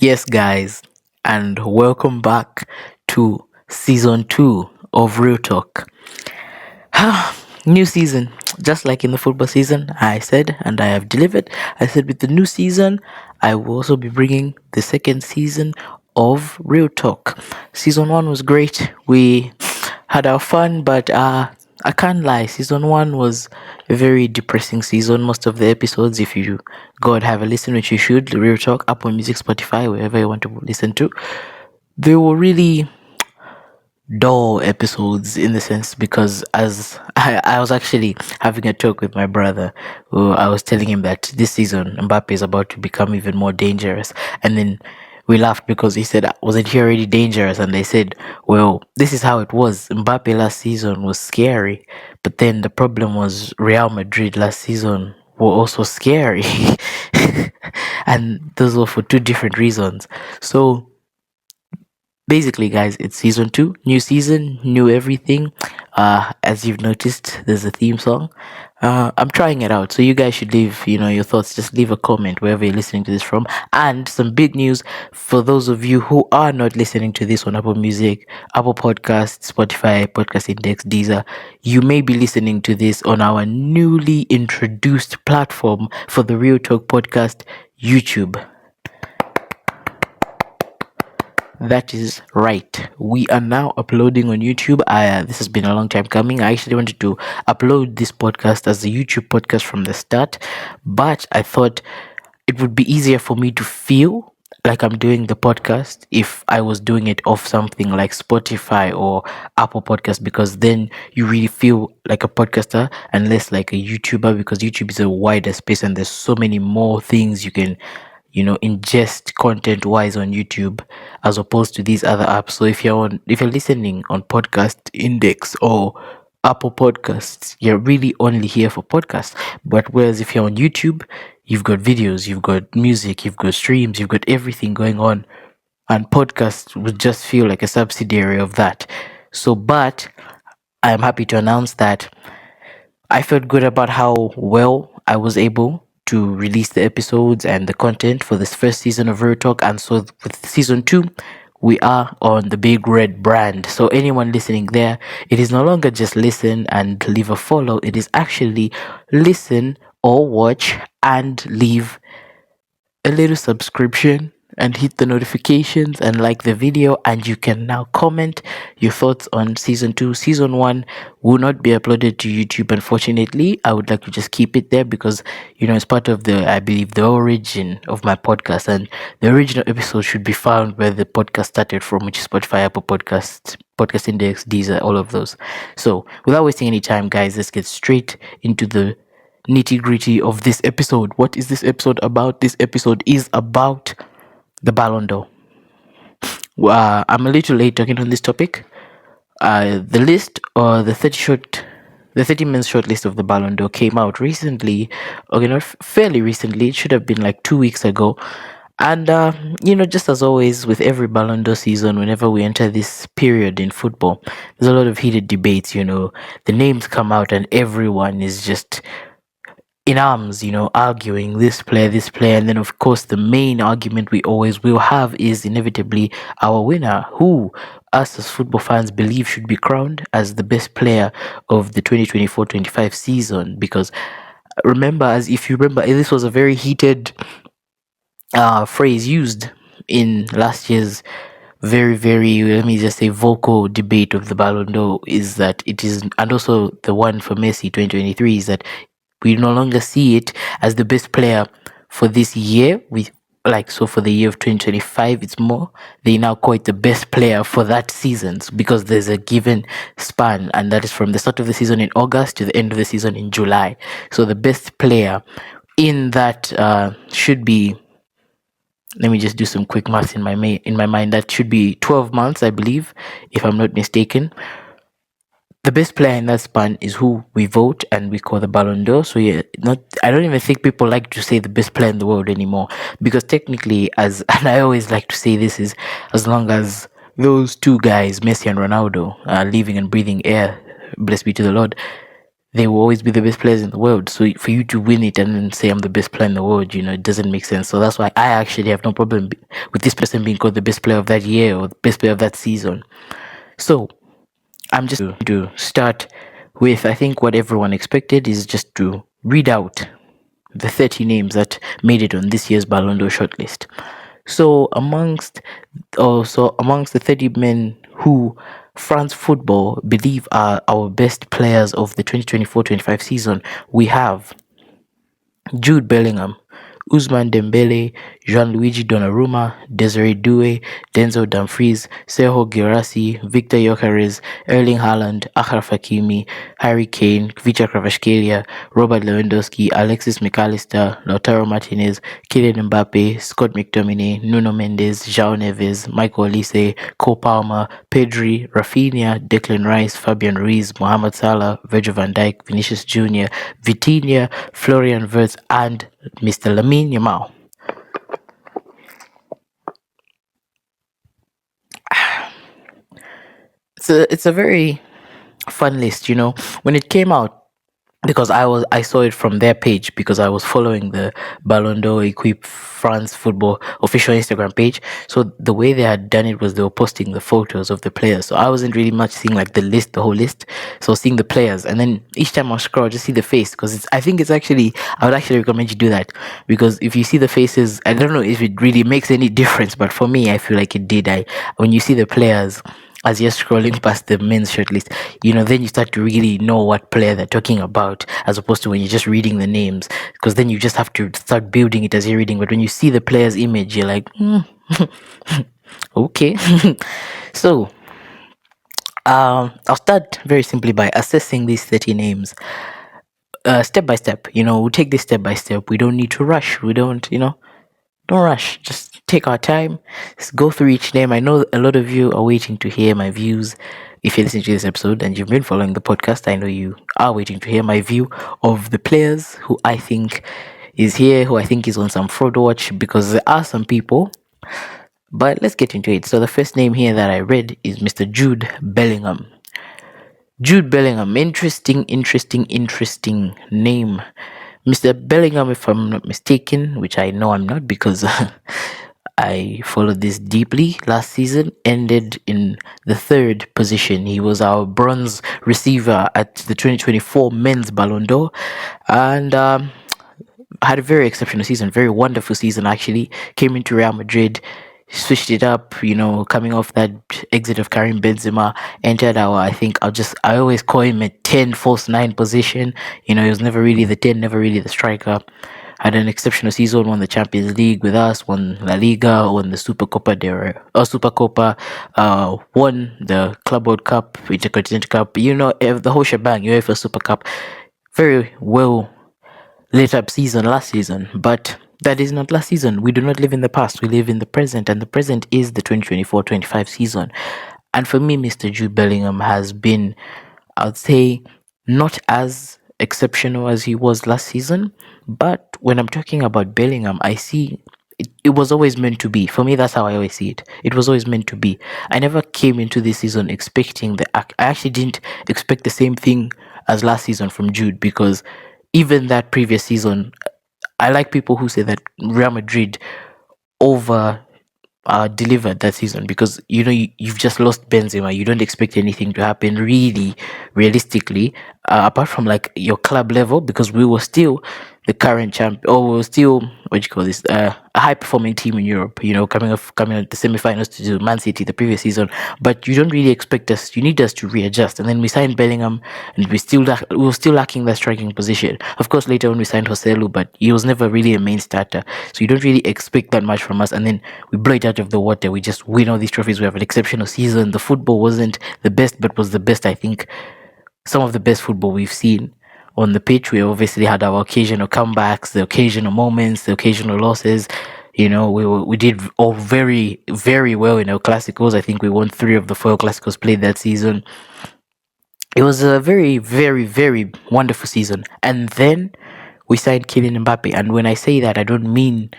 Yes, guys, and welcome back to season 2 of Real Talk. New season, just like in the football season, I said, and I have delivered. I said, with the new season, I will also be bringing the second season of Real Talk. Season 1 was great. We had our fun, but I can't lie. Season 1 was a very depressing season. Most of the episodes, if you go and have a listen, which you should, Real Talk, Apple Music, Spotify, wherever you want to listen to, they were really dull episodes in the sense because as I was actually having a talk with my brother who I was telling him that this season Mbappe is about to become even more dangerous, and then we laughed because he said, wasn't he already dangerous? And I said, well, this is how it was. Mbappe last season was scary, but then the problem was Real Madrid last season were also scary. And those were for two different reasons. So basically, guys, it's season 2, new season, new everything. As you've noticed, there's a theme song. I'm trying it out, so you guys should leave your thoughts. Just leave a comment wherever you're listening to this from. And some big news for those of you who are not listening to this on Apple Music, Apple Podcasts, Spotify, Podcast Index, Deezer. You may be listening to this on our newly introduced platform for the Real Talk podcast, YouTube. That is right. We are now uploading on YouTube. This has been a long time coming. I actually wanted to upload this podcast as a YouTube podcast from the start, but I thought it would be easier for me to feel like I'm doing the podcast if I was doing it off something like Spotify or Apple Podcast, because then you really feel like a podcaster and less like a YouTuber, because YouTube is a wider space and there's so many more things you can ingest content wise on YouTube as opposed to these other apps. So if you're listening on Podcast Index or Apple Podcasts, you're really only here for podcasts. But whereas if you're on YouTube, you've got videos, you've got music, you've got streams, you've got everything going on, and podcasts would just feel like a subsidiary of that. So, but I am happy to announce that I felt good about how well I was able to release the episodes and the content for this first season of Real Talk. And so with season 2, we are on the Big Red brand. So anyone listening there, it is no longer just listen and leave a follow. It is actually listen or watch and leave a little subscription and hit the notifications and like the video, and you can now comment your thoughts on season 2. Season 1 will not be uploaded to YouTube, unfortunately. I would like to just keep it there because it's part of I believe, the origin of my podcast, and the original episode should be found where the podcast started from, which is Spotify, Apple Podcasts, Podcast Index, Deezer, all of those. So without wasting any time, guys, let's get straight into the nitty gritty of this episode. What is this episode about? This episode is about the Ballon d'Or. I'm a little late talking on this topic. The list, or the 30 men shortlist of the Ballon d'Or came out recently, or fairly recently. It should have been like 2 weeks ago. And just as always with every Ballon d'Or season, whenever we enter this period in football, there's a lot of heated debates. The names come out and everyone is just in arms, arguing this player, and then of course the main argument we always will have is inevitably our winner, who us as football fans believe should be crowned as the best player of the 2024-25 season. Because if you remember, this was a very heated phrase used in last year's very, very, let me just say, vocal debate of the Ballon d'Or, is that it is, and also the one for Messi 2023, is that we no longer see it as the best player for this year. So for the year of 2025, it's more, they now call it the best player for that season, because there's a given span, and that is from the start of the season in August to the end of the season in July. So the best player in that should be, let me just do some quick maths in my mind. That should be 12 months, I believe, if I'm not mistaken. The best player in that span is who we vote and we call the Ballon d'Or. So I don't even think people like to say the best player in the world anymore, because technically, and I always like to say this, is as long as those two guys, Messi and Ronaldo, are living and breathing air, blessed be to the Lord, they will always be the best players in the world. So for you to win it and then say I'm the best player in the world, it doesn't make sense. So that's why I actually have no problem with this person being called the best player of that year or the best player of that season. So I'm just going to start with, I think what everyone expected is just to read out the 30 names that made it on this year's Ballon d'Or shortlist. So amongst the 30 men who France football believe are our best players of the 2024-25 season, we have Jude Bellingham, Ousmane Dembele, Gianluigi Donnarumma, Desiree Doué, Denzel Dumfries, Sergio Guirassy, Victor Gyökeres, Erling Haaland, Achraf Hakimi, Harry Kane, Vitor Kvaratskhelia, Robert Lewandowski, Alexis McAllister, Lautaro Martinez, Kylian Mbappe, Scott McTominay, Nuno Mendes, João Neves, Michael Olise, Cole Palmer, Pedri, Rafinha, Declan Rice, Fabian Ruiz, Mohamed Salah, Virgil van Dijk, Vinicius Jr., Vitinha, Florian Wirtz, and Mr. Lamine Yamal. It's a very fun list, when it came out, because I saw it from their page because I was following the Ballon d'Or Equipe France football official Instagram page. So the way they had done it was they were posting the photos of the players. So I wasn't really much seeing like the whole list. So seeing the players, and then each time I scroll, just see the face, because I think it's actually, I would actually recommend you do that, because if you see the faces, I don't know if it really makes any difference, but for me, I feel like it did. When you see the players, as you're scrolling past the men's shortlist, then you start to really know what player they're talking about, as opposed to when you're just reading the names, because then you just have to start building it as you're reading. But when you see the player's image, you're like, okay. So, I'll start very simply by assessing these 30 names, step by step. We'll take this step by step. We don't need to rush. We don't rush. Just take our time. Just go through each name. I know a lot of you are waiting to hear my views. If you're listening to this episode and you've been following the podcast, I know you are waiting to hear my view of the players who I think is here, who I think is on some fraud watch, because there are some people. But let's get into it. So the first name here that I read is Mr. Jude Bellingham. Jude Bellingham, interesting name. Mr. Bellingham, if I'm not mistaken, which I know I'm not because I followed this deeply, last season ended in the third position. He was our bronze receiver at the 2024 Men's Ballon d'Or, and had a very exceptional season, very wonderful season actually. Came into Real Madrid, switched it up, coming off that exit of Karim Benzema, entered I always call him a 10 false 9 position. He was never really the 10, never really the striker. Had an exceptional season, won the Champions League with us, won La Liga, won the Super Copa, won the Club World Cup, Intercontinental Cup, the whole shebang, UEFA Super Cup. Very well lit up season last season, but that is not last season. We do not live in the past, we live in the present, and the present is the 2024-25 season. And for me, Mr. Jude Bellingham has been, I'd say, not as exceptional as he was last season, but when I'm talking about Bellingham, I see it was always meant to be. For me, that's how I always see it. It was always meant to be. I never came into this season expecting I actually didn't expect the same thing as last season from Jude, because even that previous season, I like people who say that Real Madrid over delivered that season, because you've just lost Benzema. You don't expect anything to happen really, realistically, apart from like your club level, because we were still the current champ, or we were still what do you call this, a high performing team in Europe. Coming at the semi-finals to do Man City the previous season, but you don't really expect us. You need us to readjust, and then we signed Bellingham, and we were still lacking that striking position. Of course, later on we signed Joselu, but he was never really a main starter, so you don't really expect that much from us. And then we blow it out of the water. We just win all these trophies. We have an exceptional season. The football wasn't the best, but was the best, I think, some of the best football we've seen on the pitch. We obviously had our occasional comebacks, the occasional moments, the occasional losses. We did all very, very well in our classicals. I think we won 3 of the 4 classicals played that season. It was a very, very, very wonderful season. And then we signed Kylian Mbappe. And when I say that, I don't mean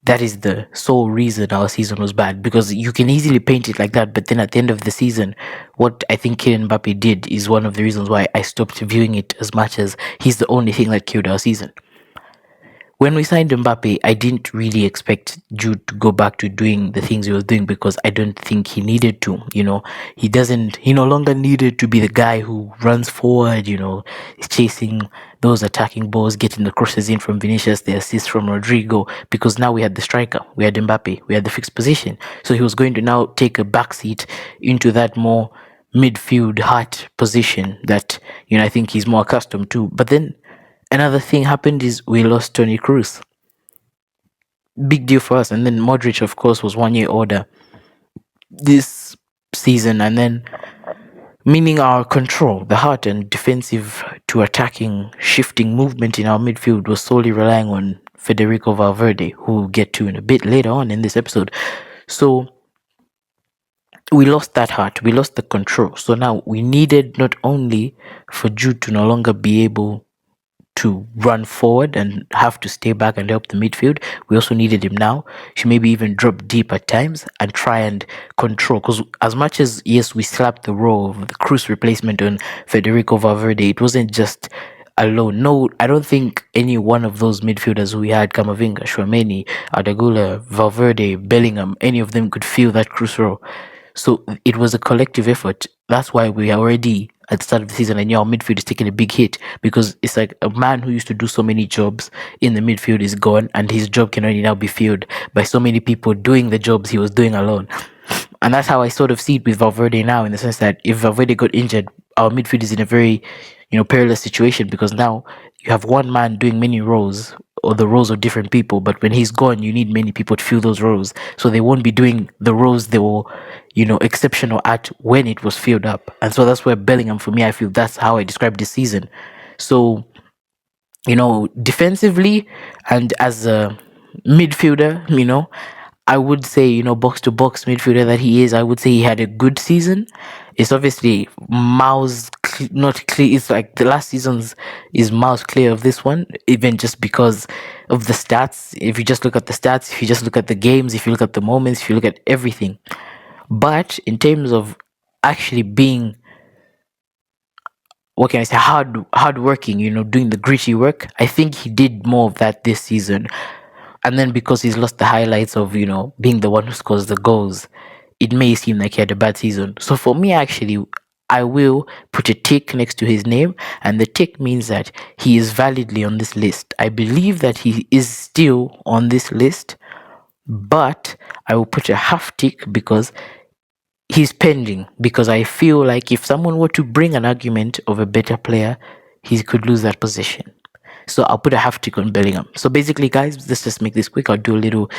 that is the sole reason our season was bad, because you can easily paint it like that. But then at the end of the season, what I think Kylian Mbappe did is one of the reasons why I stopped viewing it as much, as he's the only thing that killed our season. When we signed Mbappe, I didn't really expect Jude to go back to doing the things he was doing, because I don't think he needed to. He no longer needed to be the guy who runs forward, is chasing those attacking balls, getting the crosses in from Vinicius, the assists from Rodrigo, because now we had the striker, we had Mbappe, we had the fixed position. So he was going to now take a backseat into that more midfield heart position that, I think he's more accustomed to. But then another thing happened is we lost Tony Cruz. Big deal for us. And then Modric, of course, was 1 year older this season. And then, meaning our control, the heart and defensive to attacking, shifting movement in our midfield was solely relying on Federico Valverde, who we'll get to in a bit later on in this episode. So we lost that heart, we lost the control. So now we needed not only for Jude to no longer be able to run forward and have to stay back and help the midfield, we also needed him now to maybe even drop deep at times and try and control. Because as much as, yes, we slapped the role of the Cruz replacement on Federico Valverde, it wasn't just alone. No, I don't think any one of those midfielders we had, Camavinga, Chouameni, Adagula, Valverde, Bellingham, any of them could feel that Cruz role. So it was a collective effort. That's why we already at the start of the season, I knew our midfield is taking a big hit, because it's like a man who used to do so many jobs in the midfield is gone, and his job can only now be filled by so many people doing the jobs he was doing alone. And that's how I sort of see it with Valverde now, in the sense that if Valverde got injured, our midfield is in a very, perilous situation, because now you have one man doing many roles, or the roles of different people, but when he's gone, you need many people to fill those roles. So they won't be doing the roles they were, exceptional at when it was filled up. And so that's where Bellingham, for me, I feel that's how I describe this season. So, defensively and as a midfielder, I would say, box to box midfielder that he is, I would say he had a good season. It's obviously not clear. It's like the last season's is miles clear of this one, even just because of the stats. If you just look at the stats, if you just look at the games, if you look at the moments, if you look at everything. But in terms of actually being, what can I say, hard working, doing the gritty work, I think he did more of that this season. And then because he's lost the highlights of, being the one who scores the goals, it may seem like he had a bad season. So for me, actually, I will put a tick next to his name, and the tick means that he is validly on this list. I believe that he is still on this list, but I will put a half tick because he's pending, because I feel like if someone were to bring an argument of a better player, he could lose that position. So I'll put a half tick on Bellingham. So basically, guys, let's just make this quick. I'll do a little,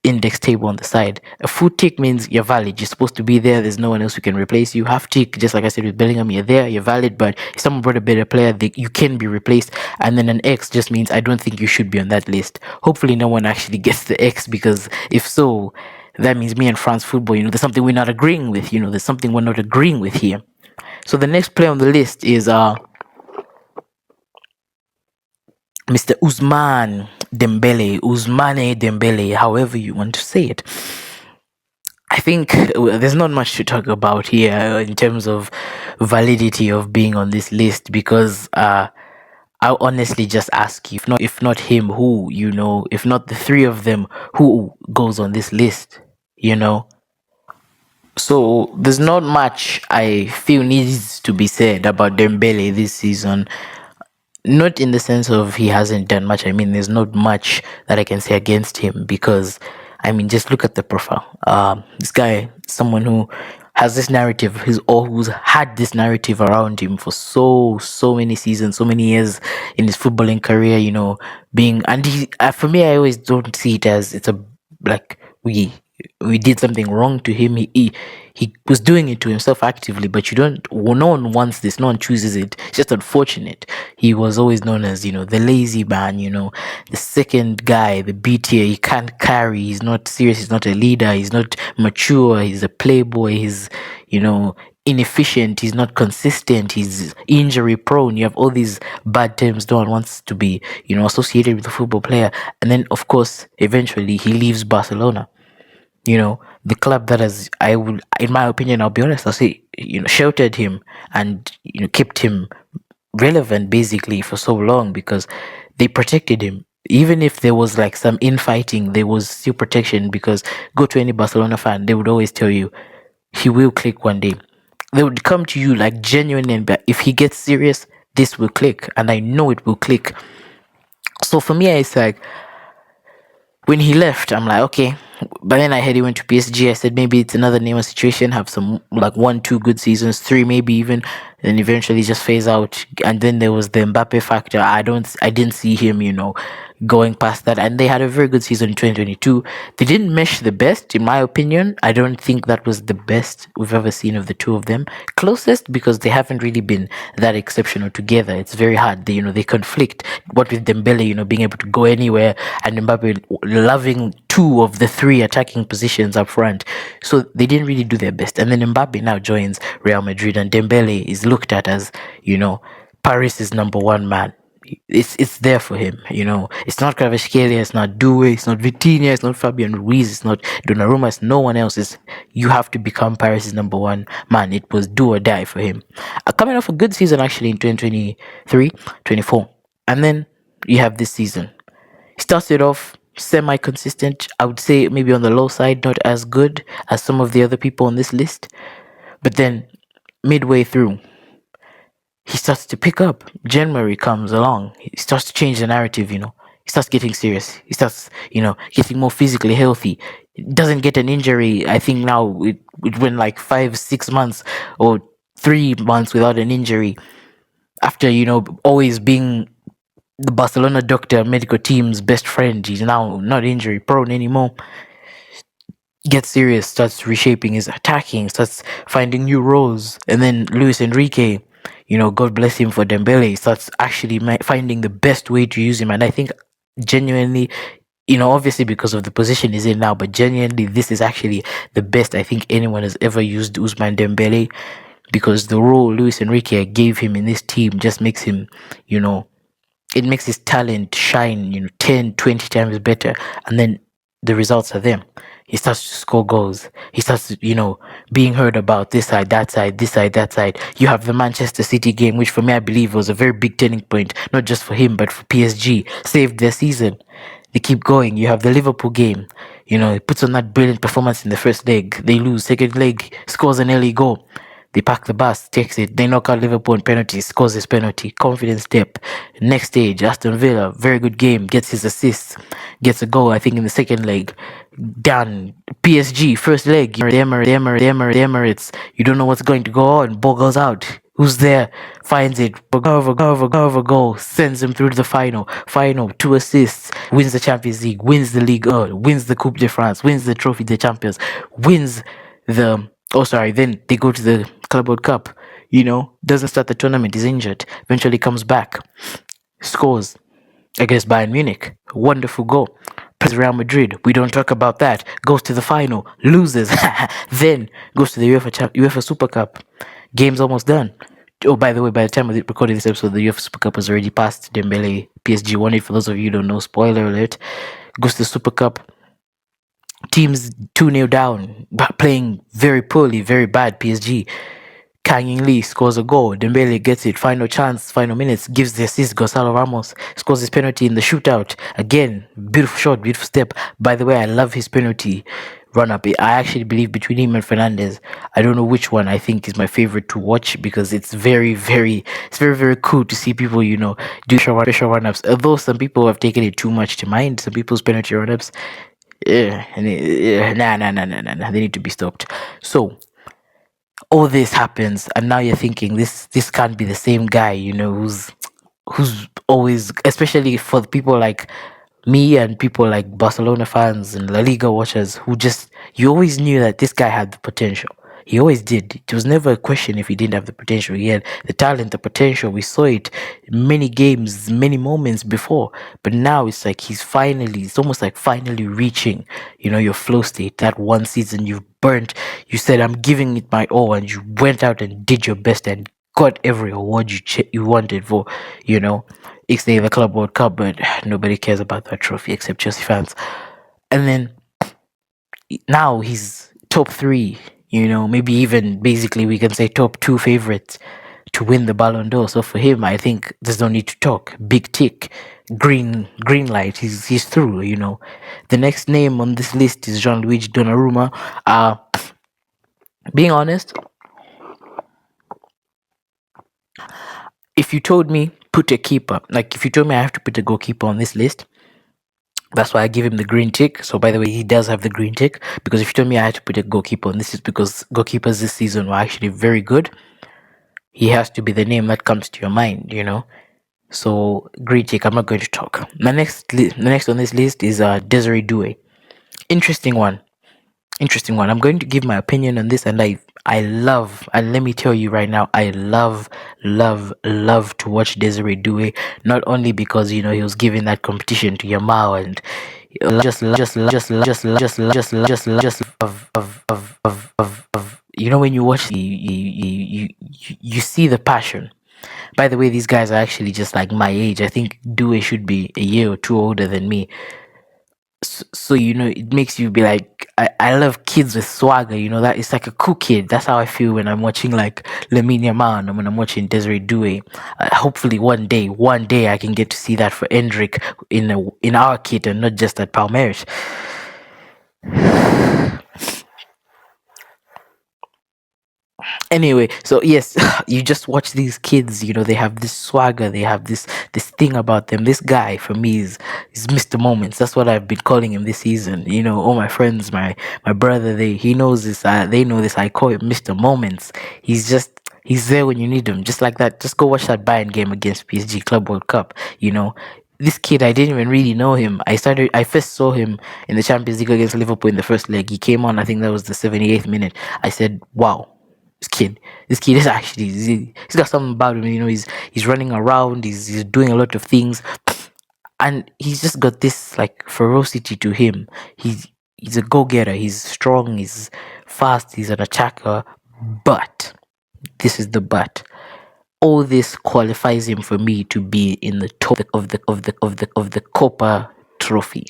index table on the side. A full tick means you're valid. You're supposed to be there. There's no one else who can replace you. Half tick, just like I said with Bellingham, you're there, you're valid, but if someone brought a better player, you can be replaced. And then an X just means I don't think you should be on that list. Hopefully no one actually gets the X, because if so, that means me and France football, there's something we're not agreeing with. There's something we're not agreeing with here. So the next player on the list is Mr. Ousmane Dembele, however you want to say it. I think there's not much to talk about here in terms of validity of being on this list, because I'll honestly just ask you, if not him, who, if not the three of them, who goes on this list, So there's not much I feel needs to be said about Dembele this season. Not in the sense of he hasn't done much. I mean, there's not much that I can say against him, because, just look at the profile. This guy, someone who has this narrative, who's had this narrative around him for so many seasons, so many years in his footballing career. And he, for me, I always don't see it as it's a like we did something wrong to him. He was doing it to himself actively, but no one wants this, no one chooses it. It's just unfortunate. He was always known as, the lazy man, the second guy, the B tier. He can't carry, he's not serious, he's not a leader, he's not mature, he's a playboy, he's, inefficient, he's not consistent, he's injury prone. You have all these bad terms no one wants to be, associated with a football player. And then, of course, eventually he leaves Barcelona. The club that has, I would, in my opinion, I'll be honest, I'll say, sheltered him and, kept him relevant basically for so long because they protected him. Even if there was like some infighting, there was still protection because go to any Barcelona fan, they would always tell you he will click one day. They would come to you like genuine and if he gets serious, this will click, and I know it will click. So for me, it's like when he left, I'm like, okay. But then I heard he went to PSG. I said maybe it's another Neymar situation. Have some like 1, 2 good seasons, 3 maybe even, and eventually just phase out. And then there was the Mbappe factor. I didn't see him, going past that. And they had a very good season in 2022. They didn't mesh the best, in my opinion. I don't think that was the best we've ever seen of the two of them. Closest because they haven't really been that exceptional together. It's very hard. They conflict. What with Dembele, being able to go anywhere, and Mbappe loving 2 of the 3 attacking positions up front. So they didn't really do their best. And then Mbappe now joins Real Madrid, and Dembele is looked at as, Paris' number 1 man. It's there for him, It's not Kvaratskhelia, it's not Due, it's not Vitinha, it's not Fabian Ruiz, it's not Donnarumma, it's no one else. You have to become Paris' number 1 man. It was do or die for him. Coming off a good season actually in 2023-24, and then you have this season. He started off semi-consistent. I would say maybe on the low side, not as good as some of the other people on this list. But then midway through, he starts to pick up. January comes along. He starts to change the narrative, He starts getting serious. He starts, getting more physically healthy. He doesn't get an injury. I think now it went like 5, 6 months or 3 months without an injury. After, always being the Barcelona doctor, medical team's best friend. He's now not injury prone anymore. Gets serious, starts reshaping his attacking, starts finding new roles. And then Luis Enrique, God bless him for Dembele, starts actually finding the best way to use him. And I think genuinely, obviously because of the position he's in now, but genuinely this is actually the best I think anyone has ever used Ousmane Dembele, because the role Luis Enrique gave him in this team just makes him, it makes his talent shine, 10, 20 times better. And then the results are there. He starts to score goals. He starts, being heard about this side, that side, this side, that side. You have the Manchester City game, which for me, I believe was a very big turning point, not just for him, but for PSG. Saved their season. They keep going. You have the Liverpool game. He puts on that brilliant performance in the first leg. They lose. Second leg, scores an early goal. They pack the bus, takes it. They knock out Liverpool on penalties, scores his penalty. Confidence step. Next stage, Aston Villa, very good game. Gets his assists. Gets a goal, I think, in the second leg. Done. PSG, first leg. Emirates. You don't know what's going to go on. Ball goes out. Who's there? Finds it. Over goal. Sends him through to the final. 2 assists. Wins the Champions League. Wins the Ligue 1. Wins the Coupe de France. Wins the Trophy des Champions. Wins the... then they go to the Club World Cup. Doesn't start the tournament. He's injured. Eventually comes back. Scores against Bayern Munich. Wonderful goal. Plays Real Madrid. We don't talk about that. Goes to the final. Loses. Then goes to the UEFA Super Cup. Game's almost done. Oh, by the way, by the time we recorded this episode, the UEFA Super Cup was already passed. Dembele, PSG won it. For those of you who don't know, spoiler alert. Goes to the Super Cup. Teams 2-0 down, but playing very poorly, very bad. PSG. Kang In Lee scores a goal. Dembele gets it. Final chance, final minutes. Gives the assist. Gonzalo Ramos scores his penalty in the shootout. Again, beautiful shot, beautiful step. By the way, I love his penalty run-up. I actually believe between him and Fernandez, I don't know which one I think is my favorite to watch, because it's very, very cool to see people, do special run-ups. Although some people have taken it too much to mind. Some people's penalty run-ups, nah, they need to be stopped. So all this happens, and now you're thinking this can't be the same guy, who's always, especially for people like me and people like Barcelona fans and La Liga watchers, who you always knew that this guy had the potential. He always did. It was never a question if he didn't have the potential. He had the talent, the potential. We saw it many games, many moments before. But now it's like it's almost like finally reaching, your flow state. That one season you've burnt, you said, I'm giving it my all, and you went out and did your best and got every award you wanted for, you know, Ixnay the Club World Cup, but nobody cares about that trophy except Chelsea fans. And then now he's top three, maybe even basically we can say top two favorites to win the Ballon d'Or. So for him, I think there's no need to talk. Big tick, green light. He's through. The next name on this list is Gianluigi Donnarumma. Being honest, if you told me put a keeper, like if you told me I have to put a goalkeeper on this list, that's why I give him the green tick. So by the way, he does have the green tick, because if you told me I had to put a goalkeeper on this, is because goalkeepers this season were actually very good. He has to be the name that comes to your mind. So green tick. I'm not going to talk. The next on this list is Desiree Doué. Interesting one. I'm going to give my opinion on this, and I love, and let me tell you right now, I love to watch Desiree Doué, not only because he was giving that competition to Yamal, and just of when you watch, you see the passion. By the way, these guys are actually just like my age. I think Doué should be a year or two older than me. So it makes you be like, I love kids with swagger. That it's like a cool kid. That's how I feel when I'm watching like Lamine Yamal and when I'm watching Desiree Doué. Hopefully one day I can get to see that for Endrick in our kit and not just at Palmeiras. Anyway, so yes, you just watch these kids. They have this swagger, they have this thing about them. This guy for me is Mr. Moments. That's what I've been calling him this season. All my friends, my brother, he knows this. They know this. I call him Mr. Moments. He's there when you need him, just like that. Just go watch that Bayern game against PSG Club World Cup. This kid, I didn't even really know him. I first saw him in the Champions League against Liverpool in the first leg. He came on, I think that was the 78th minute. I said, wow, this kid is actually, he's got something about him. He's running around, he's doing a lot of things, and he's just got this like ferocity to him. He's a go-getter, he's strong, he's fast, he's an attacker. But this is the but. All this qualifies him for me to be in the top of the Copa trophy,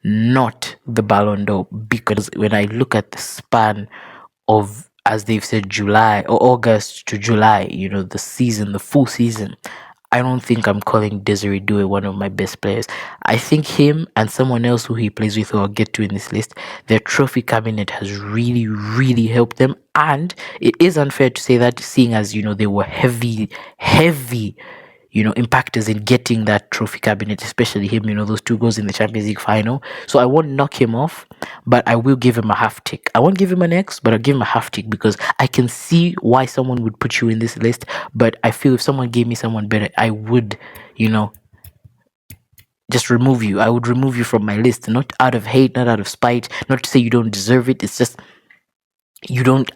not the Ballon d'Or, because when I look at the span of, as they've said, July or August to July, the full season, I don't think I'm calling Desiree Doué one of my best players. I think him and someone else who he plays with, who I'll get to in this list, their trophy cabinet has really, really helped them. And it is unfair to say that, seeing as, they were heavy, impactors in getting that trophy cabinet, especially him, those two goals in the Champions League final. So I won't knock him off, but I will give him a half tick. I won't give him an X, but I'll give him a half tick, because I can see why someone would put you in this list. But I feel if someone gave me someone better, I would, just remove you. I would remove you from my list, not out of hate, not out of spite, not to say you don't deserve it. It's just,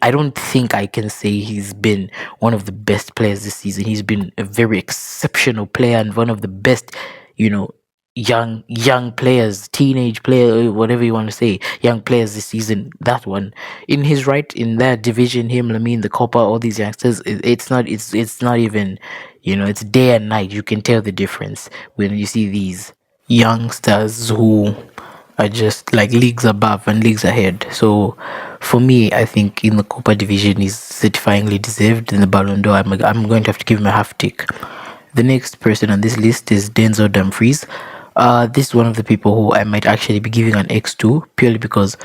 I don't think I can say he's been one of the best players this season. He's been a very exceptional player and one of the best, young players, teenage player, whatever you want to say, young players this season. That one in his right, in that division, him, Lamine, the Copa, all these youngsters, it's not even, it's day and night. You can tell the difference when you see these youngsters who are just like leagues above and leagues ahead. So for me, I think in the Copa division is certifyingly deserved. In the Ballon d'Or, I'm going to have to give him a half tick. The next person on this list is Denzel Dumfries. This is one of the people who I might actually be giving an X to, purely because,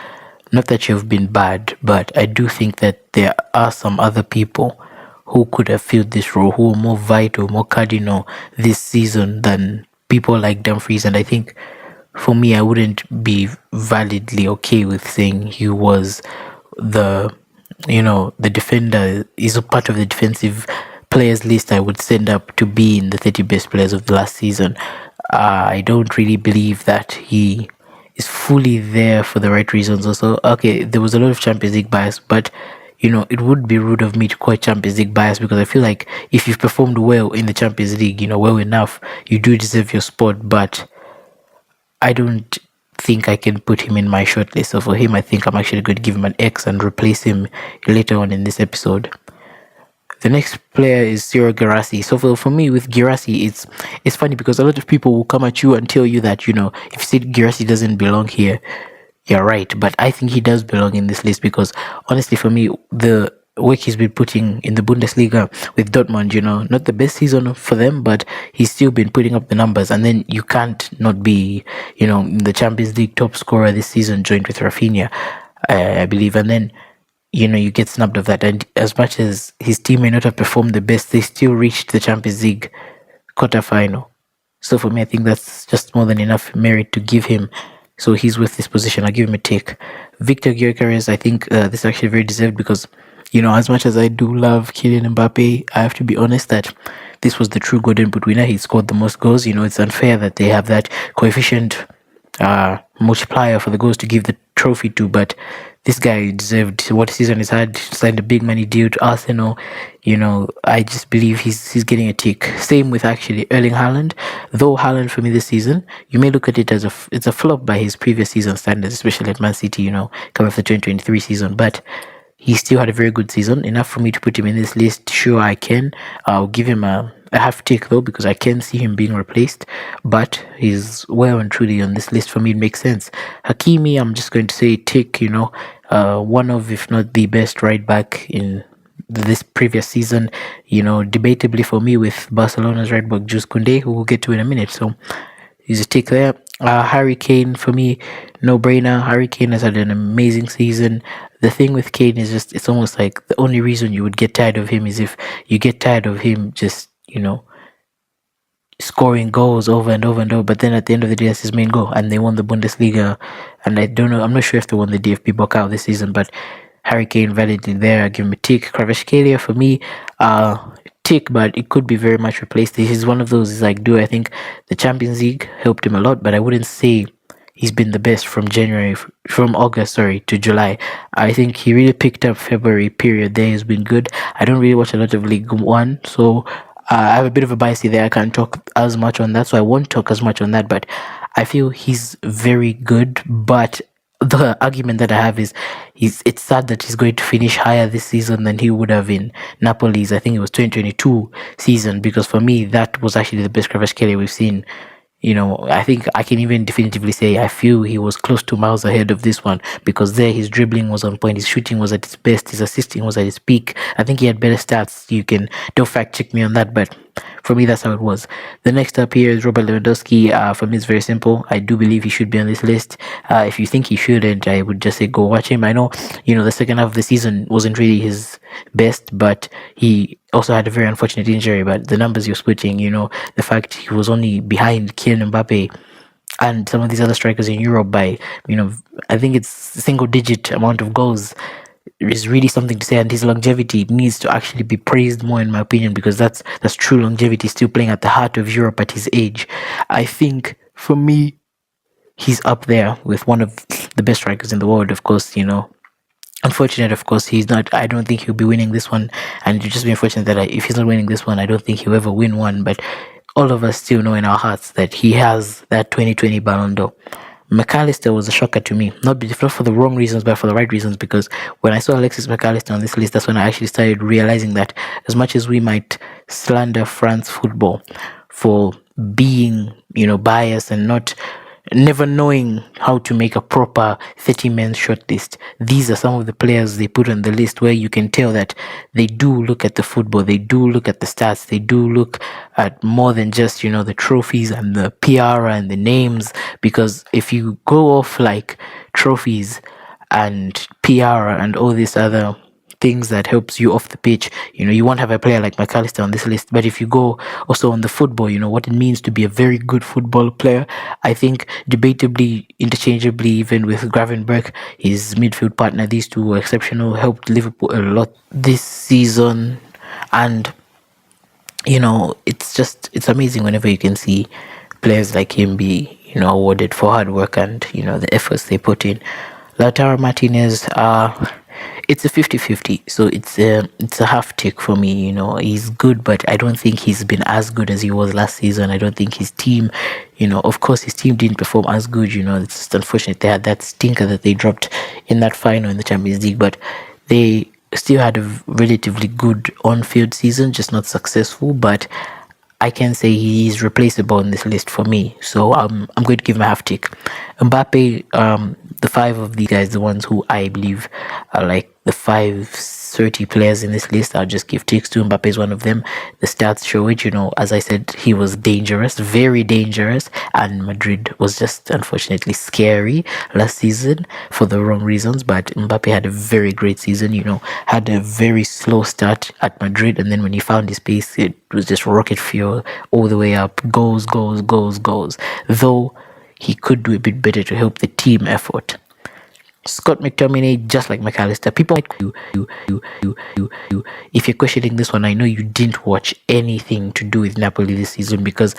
not that you've been bad, but I do think that there are some other people who could have filled this role, who are more vital, more cardinal this season than people like Dumfries. And I think, for me, I wouldn't be validly okay with saying he was the defender. Is a part of the defensive players list I would send up to be in the 30 best players of the last season. I don't really believe that he is fully there for the right reasons. Also, okay, there was a lot of Champions League bias, but it would be rude of me to call it Champions League bias, because I feel like if you've performed well in the Champions League, well enough, you do deserve your spot. But I don't think I can put him in my shortlist. So for him, I think I'm actually going to give him an X and replace him later on in this episode. The next player is Ciro Girassi. So for me with Girassi, it's funny because a lot of people will come at you and tell you that, if you said Girassi doesn't belong here, you're right. But I think he does belong in this list because honestly, for me, the work he's been putting in the Bundesliga with Dortmund, not the best season for them, but he's still been putting up the numbers. And then you can't not be, the Champions League top scorer this season, joined with Rafinha, I believe. And then you get snubbed of that. And as much as his team may not have performed the best, they still reached the Champions League quarterfinal. So for me, I think that's just more than enough merit to give him. So he's with this position. I'll give him a tick. Victor Gyökeres, I think this is actually very deserved because, as much as I do love Kylian Mbappe, I have to be honest that this was the true Golden Boot winner. He scored the most goals. It's unfair that they have that coefficient multiplier for the goals to give the trophy to, but this guy deserved what season he's had. Signed a big money deal to Arsenal. I just believe he's getting a tick. Same with actually Erling Haaland. Though Haaland for me this season, you may look at it as it's a flop by his previous season standards, especially at Man City. Coming off the 2023 season, but he still had a very good season, enough for me to put him in this list. Sure, I can. I'll give him a half tick though, because I can see him being replaced, but he's well and truly on this list. For me, it makes sense. Hakimi, I'm just going to say tick. One of, if not the best right back in this previous season. Debatably for me with Barcelona's right back Jules Koundé, who we'll get to in a minute. So he's a tick there. Harry Kane, for me, no brainer. Harry Kane has had an amazing season. The thing with Kane is just, it's almost like the only reason you would get tired of him is if you get tired of him just, scoring goals over and over and over. But then at the end of the day, that's his main goal. And they won the Bundesliga. And I don't know, I'm not sure if they won the DFB Pokal this season, but Harry Kane validly there. I give him a tick. Kvaratskhelia for me, tick, but it could be very much replaced. He's one of those, I think the Champions League helped him a lot, but I wouldn't say he's been the best from August, to July. I think he really picked up February period there. He's been good. I don't really watch a lot of League One, so I have a bit of a bias there. I can't talk as much on that, so I won't talk as much on that, but I feel he's very good. But the argument that I have is it's sad that he's going to finish higher this season than he would have in Napoli's, I think it was 2022 season, because for me, that was actually the best Kvaratskhelia we've seen. I think I can even definitively say I feel he was close to miles ahead of this one, because there his dribbling was on point, his shooting was at its best, his assisting was at its peak. I think he had better stats. Don't fact check me on that, but for me, that's how it was. The next up here is Robert Lewandowski. For me, it's very simple. I do believe he should be on this list. If you think he shouldn't, I would just say go watch him. I know, the second half of the season wasn't really his best, but he also had a very unfortunate injury. But the numbers he was putting, the fact he was only behind Kylian Mbappe and some of these other strikers in Europe by, I think it's single digit amount of goals, is really something to say. And his longevity needs to actually be praised more, in my opinion, because that's true longevity, still playing at the heart of Europe at his age. I think for me, he's up there with one of the best strikers in the world. Of course, unfortunate, of course, he's not. I don't think he'll be winning this one, and you just be unfortunate that if he's not winning this one, I don't think he'll ever win one. But all of us still know in our hearts that he has that 2020 Ballon d'Or. McAllister was a shocker to me, not for the wrong reasons, but for the right reasons, because when I saw Alexis McAllister on this list, that's when I actually started realizing that as much as we might slander France football for being, biased and never knowing how to make a proper 30-man shortlist, these are some of the players they put on the list where you can tell that they do look at the football, they do look at the stats, they do look at more than just, the trophies and the PR and the names. Because if you go off like trophies and PR and all these other things that helps you off the pitch, you won't have a player like McAllister on this list. But if you go also on the football, what it means to be a very good football player, I think debatably, interchangeably, even with Gravenberch, his midfield partner, these two were exceptional, helped Liverpool a lot this season. And it's amazing whenever you can see players like him be awarded for hard work and the efforts they put in. Lautaro Martinez, It's a 50-50. So it's a half tick for me. He's good, but I don't think he's been as good as he was last season. I don't think his team, of course his team didn't perform as good. It's just unfortunate they had that stinker that they dropped in that final in the Champions League, but they still had a relatively good on-field season, just not successful. But I can say he's replaceable on this list for me. So I'm going to give him a half tick. Mbappe, the five of these guys, the ones who I believe are like the 530 players in this list, I'll just give ticks to. Mbappe is one of them. The stats show it. As I said, he was dangerous, very dangerous, and Madrid was just unfortunately scary last season for the wrong reasons. But Mbappe had a very great season. Had a very slow start at Madrid, and then when he found his pace, it was just rocket fuel all the way up. Goals, goals, goals, goals. Though he could do a bit better to help the team effort. Scott McTominay, just like McAllister, people might if you're questioning this one, I know you didn't watch anything to do with Napoli this season, because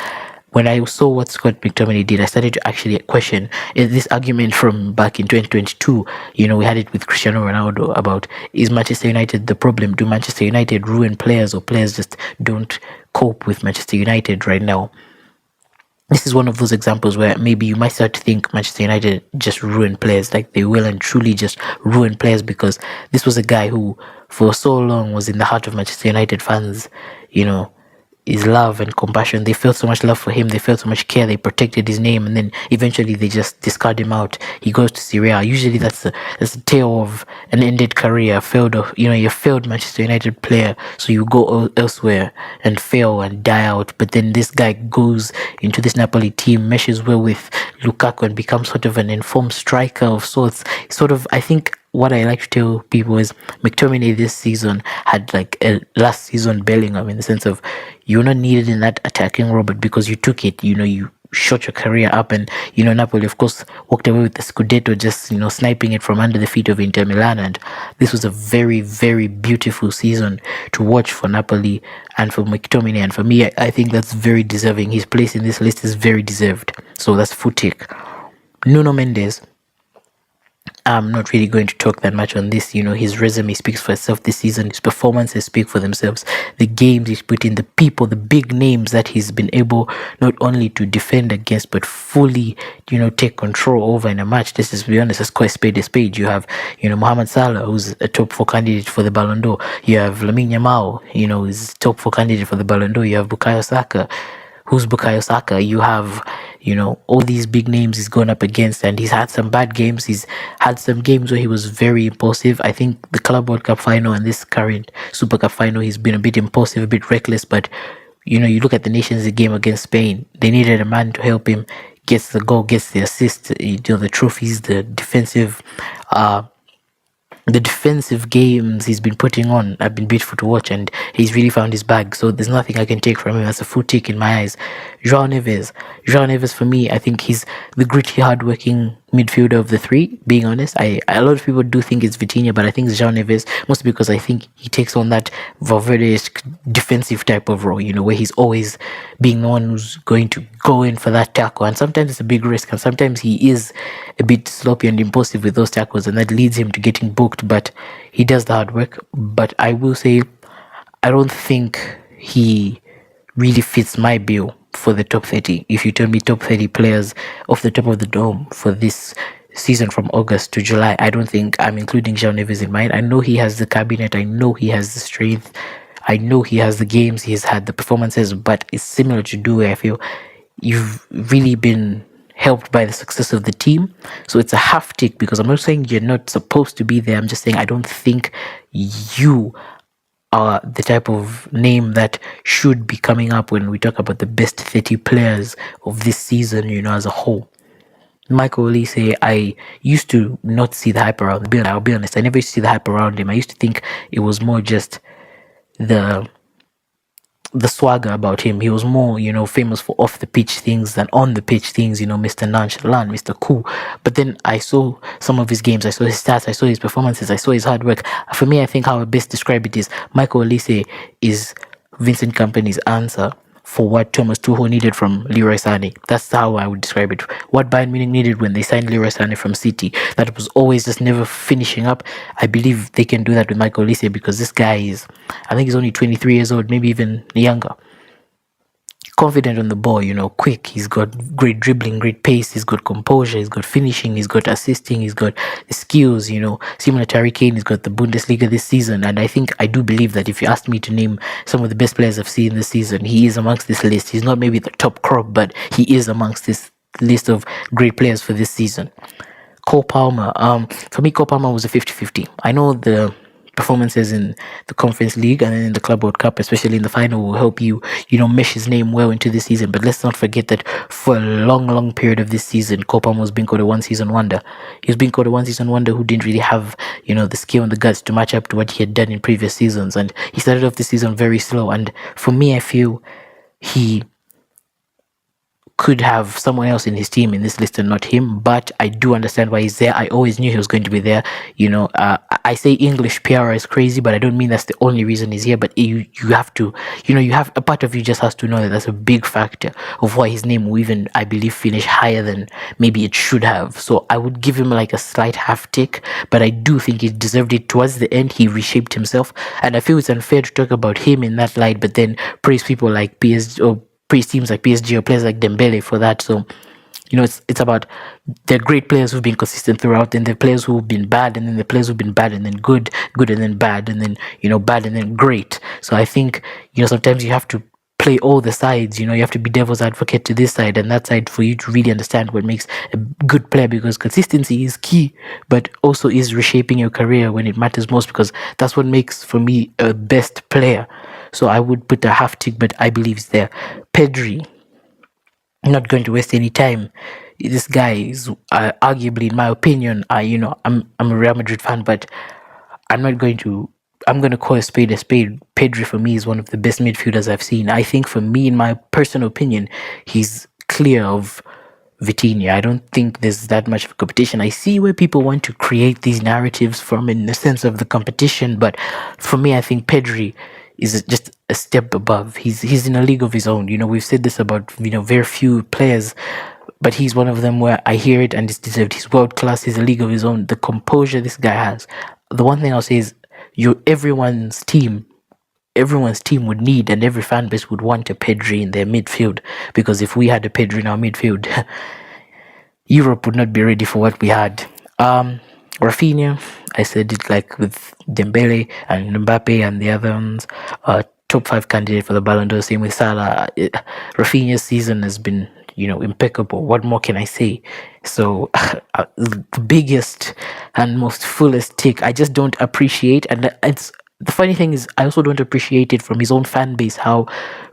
when I saw what Scott McTominay did, I started to actually question this argument from back in 2022. We had it with Cristiano Ronaldo about, is Manchester United the problem? Do Manchester United ruin players, or players just don't cope with Manchester United right now? This is one of those examples where maybe you might start to think Manchester United just ruin players, like they will and truly just ruin players, because this was a guy who for so long was in the heart of Manchester United fans. His love and compassion, they felt so much love for him, they felt so much care, they protected his name, and then eventually they just discard him out. He goes to Serie A. Usually that's a tale of an ended career, you're a failed Manchester United player, so you go elsewhere and fail and die out. But then this guy goes into this Napoli team, meshes well with Lukaku, and becomes sort of an informed striker of sorts. I think what I like to tell people is McTominay this season had like a last season Bellingham, in the sense of you're not needed in that attacking role, but because you took it, you shot your career up. And Napoli of course walked away with the Scudetto, just sniping it from under the feet of Inter Milan. And this was a very, very beautiful season to watch for Napoli and for McTominay. And for me, I think that's very deserving. His place in this list is very deserved, so that's full tick. Nuno Mendes, I'm not really going to talk that much on this. His resume speaks for itself this season. His performances speak for themselves. The games he's put in, the people, the big names that he's been able not only to defend against, but fully, take control over in a match. This is, to be honest, let's call a spade. You have, Mohamed Salah, who's a top 4 candidate for the Ballon d'Or. You have Lamine Yamal, who's top 4 candidate for the Ballon d'Or. You have Bukayo Saka. Who's Bukayo Saka? You have, all these big names he's gone up against, and he's had some bad games. He's had some games where he was very impulsive. I think the Club World Cup final and this current Super Cup final, he's been a bit impulsive, a bit reckless. But, you look at the Nations League game against Spain, they needed a man to help him, gets the goal, gets the assist, the trophies, the defensive games he's been putting on have been beautiful to watch, and he's really found his bag. So there's nothing I can take from him. That's a full tick in my eyes. João Neves, for me, I think he's the gritty, hardworking midfielder of the three. Being honest, a lot of people do think it's Vitinha, but I think it's João Neves, mostly because I think he takes on that Valverde-esque defensive type of role, where he's always being the one who's going to go in for that tackle, and sometimes it's a big risk, and sometimes he is a bit sloppy and impulsive with those tackles, and that leads him to getting booked. But he does the hard work. But I will say, I don't think he really fits my bill for the top 30. If you tell me top 30 players off the top of the dome for this season from August to July, I don't think I'm including João Neves in mine. I know he has the cabinet, I know he has the strength, I know he has the games, he's had the performances, but it's similar to Due. I feel you've really been helped by the success of the team. So it's a half tick, because I'm not saying you're not supposed to be there. I'm just saying I don't think you are the type of name that should be coming up when we talk about the best 30 players of this season, as a whole. Michael Olise, I used to not see the hype around him. I'll be honest, I never used to see the hype around him. I used to think it was more just the swagger about him. He was more, famous for off the pitch things than on the pitch things, Mr. Nonchalant, Mr. Cool. But then I saw some of his games, I saw his stats, I saw his performances, I saw his hard work. For me, I think how I best describe it is Michael Olise is Vincent Kompany's answer for what Thomas Tuchel needed from Leroy Sané. That's how I would describe it. What Bayern Munich needed when they signed Leroy Sané from City, that was always just never finishing up. I believe they can do that with Michael Olise because this guy is, I think he's only 23 years old, maybe even younger. Confident on the ball, quick. He's got great dribbling, great pace. He's got composure. He's got finishing. He's got assisting. He's got the skills. Similar to Harry Kane, he's got the Bundesliga this season. And I do believe that if you asked me to name some of the best players I've seen this season, he is amongst this list. He's not maybe the top crop, but he is amongst this list of great players for this season. Cole Palmer. For me, Cole Palmer was a 50-50. I know the performances in the Conference League and then in the Club World Cup, especially in the final, will help you, mesh his name well into this season. But let's not forget that for a long, long period of this season, Cole Palmer was being called a one-season wonder. He was being called a one-season wonder who didn't really have, the skill and the guts to match up to what he had done in previous seasons. And he started off this season very slow. And for me, I feel he could have someone else in his team in this list and not him, but I do understand why he's there. I always knew he was going to be there. I say English PR is crazy, but I don't mean that's the only reason he's here. But you have to, you have a part of you just has to know that that's a big factor of why his name will even, I believe, finish higher than maybe it should have. So I would give him like a slight half tick, but I do think he deserved it. Towards the end, he reshaped himself, and I feel it's unfair to talk about him in that light, but then praise people like PSG or praise teams like PSG or players like Dembele for that. So, it's about the great players who've been consistent throughout, and the players who've been bad, and then the players who've been bad and then good, good and then bad, and then bad and then great. So I think sometimes you have to play all the sides. You have to be devil's advocate to this side and that side for you to really understand what makes a good player, because consistency is key, but also is reshaping your career when it matters most, because that's what makes for me a best player. So I would put a half tick, but I believe it's there. Pedri, I'm not going to waste any time. This guy is arguably, in my opinion, I'm a Real Madrid fan, but I'm not going to. I'm going to call a spade a spade. Pedri for me is one of the best midfielders I've seen. I think for me, in my personal opinion, he's clear of Vitinha. I don't think there's that much of a competition. I see where people want to create these narratives from in the sense of the competition, but for me, I think Pedri is just a step above. He's in a league of his own. We've said this about very few players, but he's one of them where I hear it and it's deserved. He's world class. He's a league of his own. The composure this guy has. The one thing I'll say is, everyone's team would need, and every fan base would want a Pedri in their midfield, because if we had a Pedri in our midfield, Europe would not be ready for what we had. Rafinha, I said it like with Dembele and Mbappe and the other ones, top 5 candidate for the Ballon d'Or. Same with Salah. Rafinha's season has been, impeccable. What more can I say? So the biggest and most fullest tick, I just don't appreciate, and it's the funny thing is, I also don't appreciate it from his own fan base, how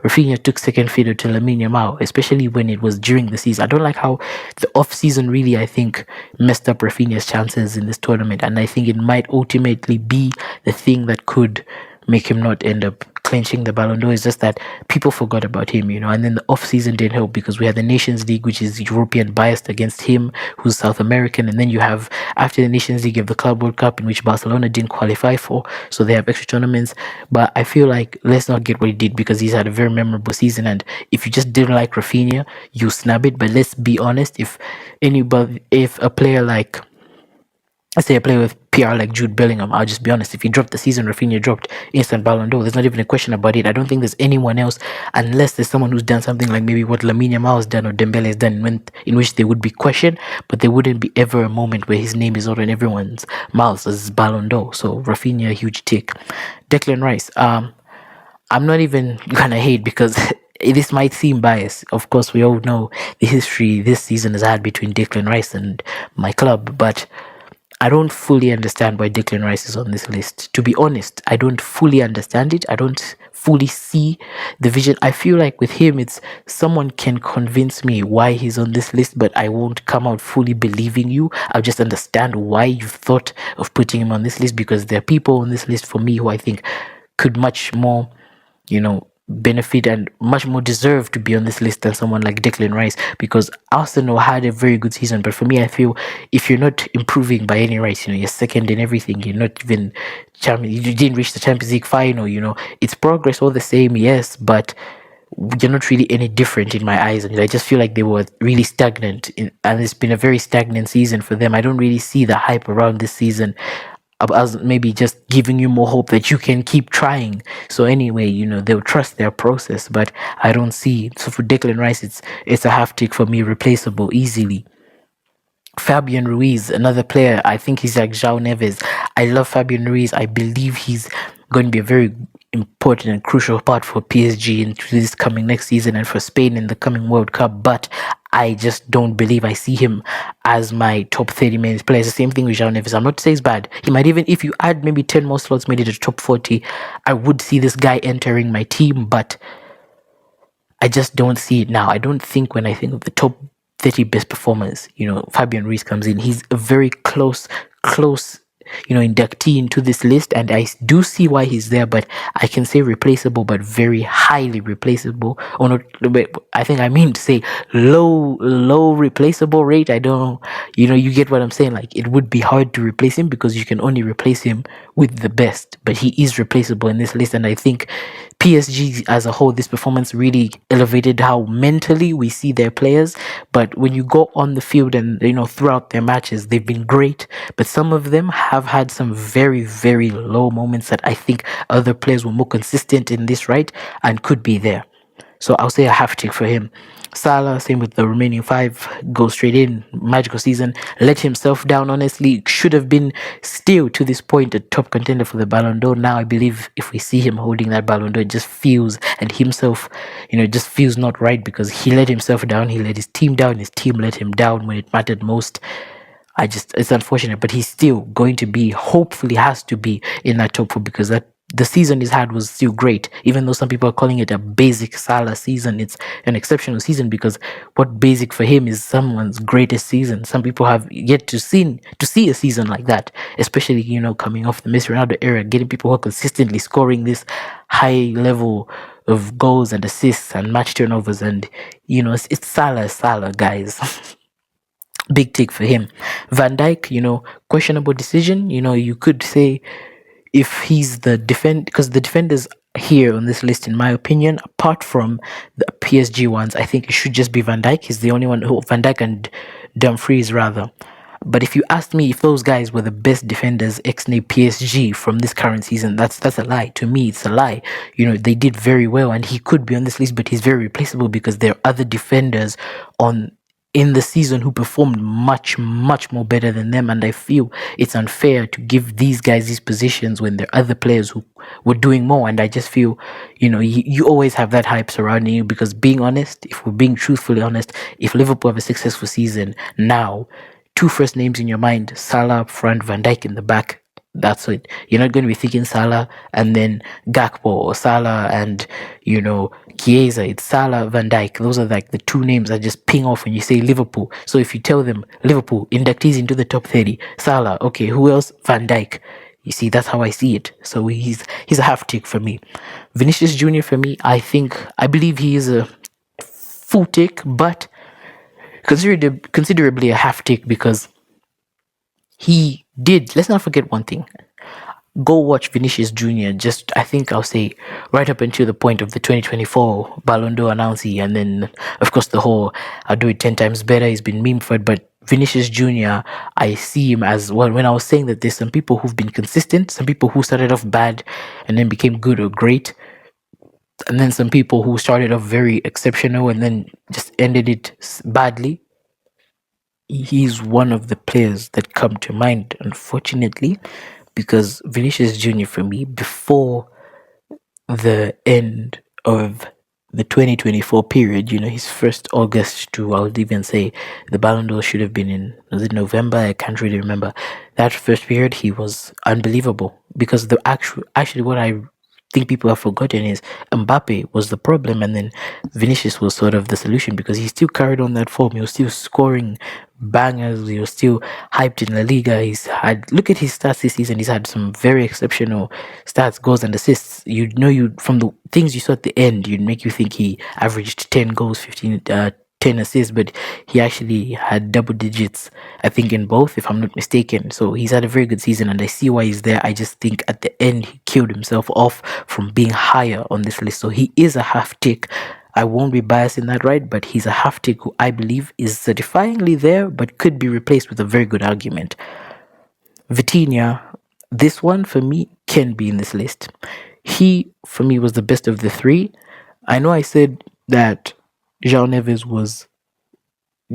Rafinha took second fiddle to Lamine Yamal, especially when it was during the season. I don't like how the off-season really, I think, messed up Rafinha's chances in this tournament, and I think it might ultimately be the thing that could make him not end up clinching the Ballon d'Or. Is just that people forgot about him, and then the off-season didn't help, because we had the Nations League, which is European biased against him, who's South American, and then you have, after the Nations League, you have the Club World Cup, in which Barcelona didn't qualify for, so they have extra tournaments. But I feel like, let's not get what he did, because he's had a very memorable season, and if you just didn't like Rafinha, you snub it. But let's be honest, if a player like, let's say a player with PR like Jude Bellingham, I'll just be honest, if he dropped the season Rafinha dropped, instant Ballon d'Or. There's not even a question about it. I don't think there's anyone else, unless there's someone who's done something like maybe what Lamine Yamal has done or Dembele has done, in which they would be questioned, but there wouldn't be ever a moment where his name is not on everyone's mouths as Ballon d'Or. So Rafinha, huge tick. Declan Rice, I'm not even gonna hate, because this might seem biased. Of course, we all know the history this season has had between Declan Rice and my club, but I don't fully understand why Declan Rice is on this list. To be honest, I don't fully understand it. I don't fully see the vision. I feel like with him, it's someone can convince me why he's on this list, but I won't come out fully believing you. I'll just understand why you've thought of putting him on this list, because there are people on this list for me who I think could much more, benefit and much more deserve to be on this list than someone like Declan Rice, because Arsenal had a very good season. But for me, I feel if you're not improving by any rights, you're second in everything, you're not even you didn't reach the Champions League final, it's progress all the same, yes, but you're not really any different in my eyes. And I just feel like they were really stagnant, and it's been a very stagnant season for them. I don't really see the hype around this season as maybe just giving you more hope that you can keep trying. So anyway, they'll trust their process, but I don't see. So for Declan Rice, it's a half tick for me, replaceable easily. Fabian Ruiz, another player, I think he's like João Neves. I love Fabian Ruiz. I believe he's going to be a very important and crucial part for PSG into this coming next season and for Spain in the coming World Cup. But I just don't believe I see him as my top 30 main players. The same thing with João Neves. I'm not to say he's bad. He might even, if you add maybe 10 more slots, made it a top 40, I would see this guy entering my team, but I just don't see it now. I don't think when I think of the top 30 best performers, Fabian Ruiz comes in. He's a very close, inductee into this list, and I do see why he's there, but I can say replaceable, but very highly replaceable. Or not, I think I mean to say low replaceable rate. I don't, you get what I'm saying? Like, it would be hard to replace him because you can only replace him with the best, but he is replaceable in this list, and I think PSG as a whole, this performance really elevated how mentally we see their players. But when you go on the field and throughout their matches, they've been great. But some of them have had some very, very low moments that I think other players were more consistent in this, right, and could be there. So I'll say a half tick for him. Salah, same with the remaining five, go straight in. Magical season. Let himself down, honestly. Should have been still to this point a top contender for the Ballon d'Or. Now I believe if we see him holding that Ballon d'Or, it just feels, and himself, it just feels not right because he let himself down. He let his team down. His team let him down when it mattered most. It's unfortunate, but he's still going to be, hopefully has to be in that top four because the season he's had was still great. Even though some people are calling it a basic Salah season, it's an exceptional season because what basic for him is someone's greatest season. Some people have yet to see a season like that, especially, coming off the Messi Ronaldo era, getting people who are consistently scoring this high level of goals and assists and match turnovers. And, it's Salah, guys. Big take for him. Van Dijk, questionable decision. You could say if he's the because the defenders here on this list, in my opinion, apart from the PSG ones, I think it should just be Van Dijk. He's the only one Van Dijk and Dumfries rather. But if you asked me if those guys were the best defenders ex-nay PSG from this current season, that's a lie. To me, it's a lie. They did very well, and he could be on this list, but he's very replaceable because there are other defenders in the season who performed much, much more better than them. And I feel it's unfair to give these guys these positions when there are other players who were doing more. And I just feel, you always have that hype surrounding you because being honest, if we're being truthfully honest, if Liverpool have a successful season now, two first names in your mind, Salah up front, Van Dijk in the back. That's it. You're not going to be thinking Salah and then Gakpo or Salah and, Chiesa. It's Salah, Van Dijk. Those are like the two names that just ping off when you say Liverpool. So if you tell them Liverpool, inductees into the top 30, Salah, okay, who else? Van Dijk. You see, that's how I see it. So he's a half tick for me. Vinicius Jr. for me, I believe he is a full tick, but considerably a half tick because he did. Let's not forget one thing. Go watch Vinicius Jr. I think I'll say right up until the point of the 2024 Ballon d'Or announcee, and then of course the whole I'll do it 10 times better. He's been memed for it, but Vinicius Jr. I see him as well. When I was saying that there's some people who've been consistent, some people who started off bad and then became good or great, and then some people who started off very exceptional and then just ended it badly. He's one of the players that come to mind, unfortunately, because Vinicius Jr. for me, before the end of the 2024 period, his first August to, I would even say, the Ballon d'Or should have been in, was it November? I can't really remember. That first period, he was unbelievable because actually what I think people have forgotten is Mbappe was the problem, and then Vinicius was sort of the solution because he still carried on that form. He was still scoring bangers. He was still hyped in La Liga. Look at his stats this season. He's had some very exceptional stats, goals and assists. From the things you saw at the end, you'd make you think he averaged 10 goals, 10 assists, but he actually had double digits, I think, in both, if I'm not mistaken. So he's had a very good season, and I see why he's there. I just think at the end he killed himself off from being higher on this list. So he is a half tick. I won't be biased in that, right? But he's a half tick who I believe is certifyingly there, but could be replaced with a very good argument. Vitinha, this one for me can be in this list. He, for me, was the best of the three. I know I said that João Neves was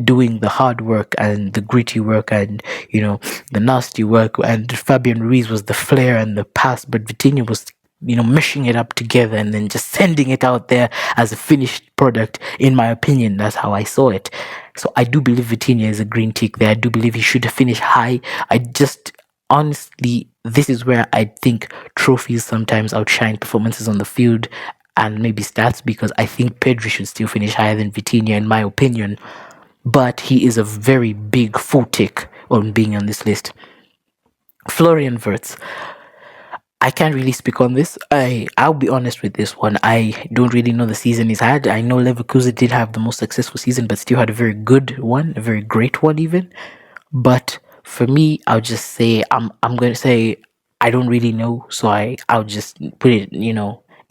doing the hard work and the gritty work and the nasty work, and Fabian Ruiz was the flair and the pass, but Vitinha was meshing it up together and then just sending it out there as a finished product. In my opinion, that's how I saw it. So I do believe Vitinha is a green tick there. I do believe he should have finished high. I just honestly, this is where I think trophies sometimes outshine performances on the field and maybe stats, because I think Pedri should still finish higher than Vitinha in my opinion, but he is a very big full tick on being on this list. Florian Wirtz. I can't really speak on this. I'll be honest with this one. I don't really know the season he's had. I know Leverkusen did have the most successful season, but still had a very good one, a very great one even. But for me, I'll just say I'm gonna say I don't really know, so I'll just put it,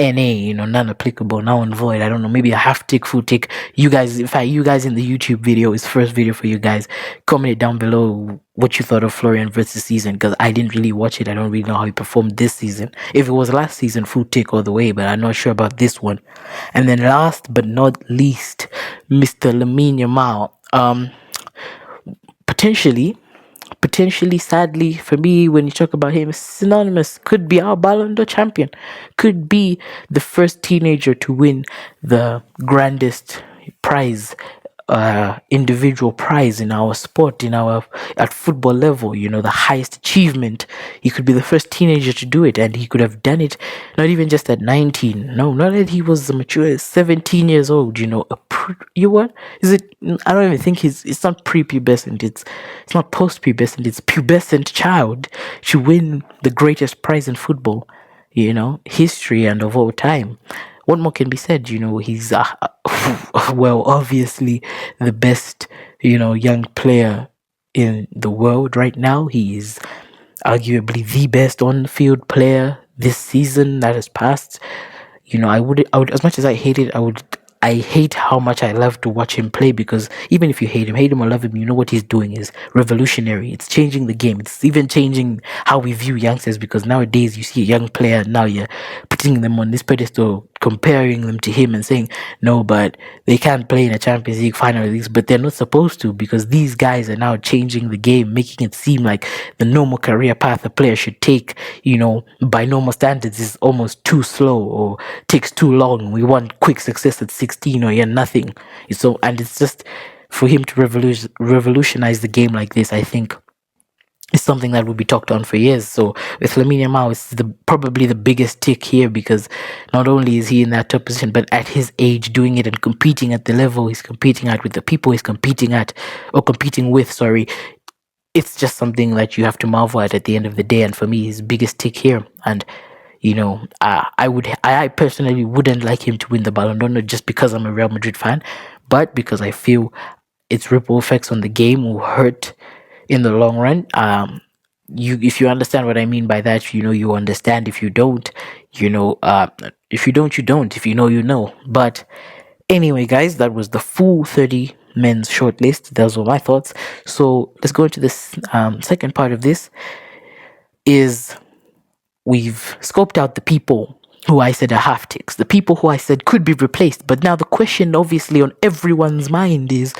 NA, non-applicable, null and void. I don't know, maybe a half tick, full tick. You guys, in fact, you guys in the YouTube video, is first video for you guys. Comment it down below what you thought of Florian Wirtz's season, because I didn't really watch it. I don't really know how he performed this season. If it was last season, full tick all the way, but I'm not sure about this one. And then last but not least, Mr. Lamine Yamal. Potentially, sadly, for me, when you talk about him, synonymous. Could be our Ballon d'Or champion. Could be the first teenager to win the grandest prize, individual prize in our sport, at football level, the highest achievement. He could be the first teenager to do it, and he could have done it not even just at 19. No, not that he was a mature 17 years old, you what? Is it? I don't even think it's not pre-pubescent, it's not post-pubescent, it's pubescent child to win the greatest prize in football, history and of all time. What more can be said? He's well, obviously the best, young player in the world right now. He is arguably the best on-field player this season that has passed. I would, as much as I hate it, I hate how much I love to watch him play, because even if you hate him or love him, what he's doing is revolutionary. It's changing the game. It's even changing how we view youngsters, because nowadays you see a young player, now you're putting them on this pedestal, comparing them to him and saying, no, but they can't play in a Champions League final at least, but they're not supposed to, because these guys are now changing the game, making it seem like the normal career path a player should take, by normal standards, is almost too slow or takes too long. We want quick success at 16 or nothing. And it's just for him to revolutionize the game like this, I think it's something that will be talked on for years. So with Lamine Yamal, it's probably the biggest tick here, because not only is he in that top position, but at his age, doing it and competing at the level he's competing at, with the people he's competing with, sorry, it's just something that you have to marvel at the end of the day. And for me, his biggest tick here. And I personally wouldn't like him to win the Ballon d'Or, not just because I'm a Real Madrid fan, but because I feel its ripple effects on the game will hurt in the long run. If you understand what I mean by that, you understand. If you don't, if you don't, you don't. If you know, you know. But anyway, guys, that was the full 30 men's shortlist. Those were my thoughts. So let's go into this second part of this. Is we've scoped out the people who I said are half ticks, the people who I said could be replaced. But now the question obviously on everyone's mind is,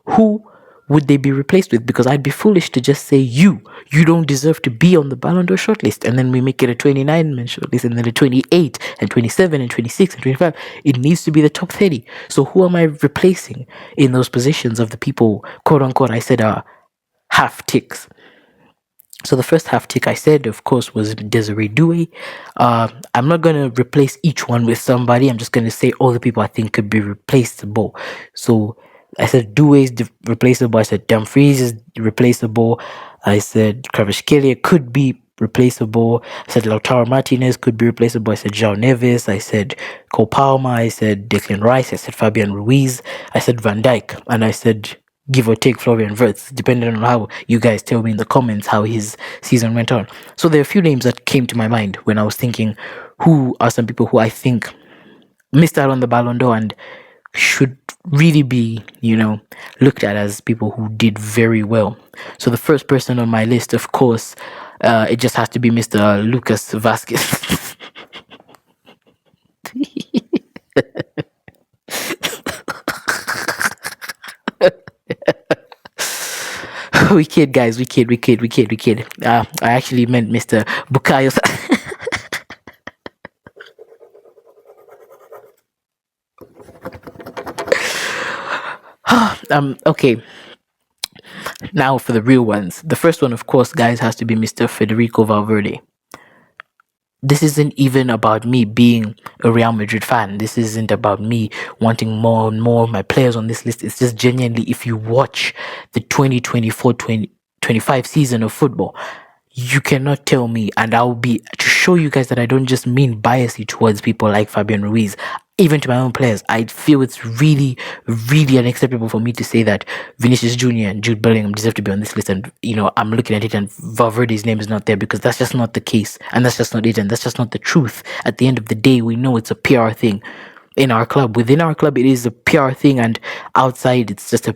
who would they be replaced with? Because I'd be foolish to just say you don't deserve to be on the Ballon d'Or shortlist, and then we make it a 29-man shortlist, and then a 28 and 27 and 26 and 25. It needs to be the top 30. So who am I replacing in those positions of the people, quote unquote, I said are half ticks? So the first half tick I said, of course, was Desiree Doué. I'm not going to replace each one with somebody. I'm just going to say all the people I think could be replaceable. So I said Doué is replaceable. I said Dumfries is replaceable. I said Kvaratskhelia could be replaceable. I said Lautaro Martinez could be replaceable. I said João Neves. I said Cole Palmer. I said Declan Rice. I said Fabian Ruiz. I said Van Dijk. And I said, give or take, Florian Wirtz, depending on how you guys tell me in the comments how his season went on. So there are a few names that came to my mind when I was thinking who are some people who I think missed out on the Ballon d'Or and should really be, looked at as people who did very well. So the first person on my list, of course, it just has to be Mr. Lucas Vasquez. We kid, guys. We kid. I actually meant Mr. Bukayo. Okay. Now for the real ones. The first one, of course, guys, has to be Mr. Federico Valverde. This isn't even about me being a Real Madrid fan. This isn't about me wanting more and more of my players on this list. It's just genuinely, if you watch the 2024-2025 season of football, you cannot tell me, and I'll be to show you guys that I don't just mean biasly towards people like Fabian Ruiz, even to my own players. I feel it's really, really unacceptable for me to say that Vinicius Jr. and Jude Bellingham deserve to be on this list, and I'm looking at it and Valverde's name is not there, because that's just not the case, and that's just not it, and that's just not the truth. At the end of the day, we know it's a PR thing. In our club, within our club, it is a PR thing, and outside, it's just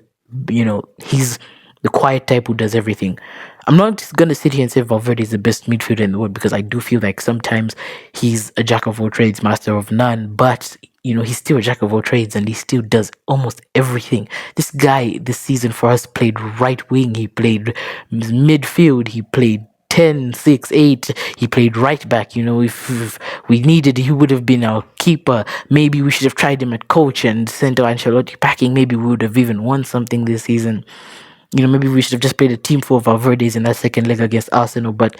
he's the quiet type who does everything. I'm not gonna sit here and say Valverde is the best midfielder in the world, because I do feel like sometimes he's a jack of all trades, master of none. But he's still a jack of all trades, and he still does almost everything. This guy this season for us played right wing, he played midfield, he played 10, 6, 8. He played right back. If we needed, he would have been our keeper. Maybe we should have tried him at coach and sent Ancelotti packing. Maybe we would have even won something this season. Maybe we should have just played a team full of Valverde's in that second leg against Arsenal. But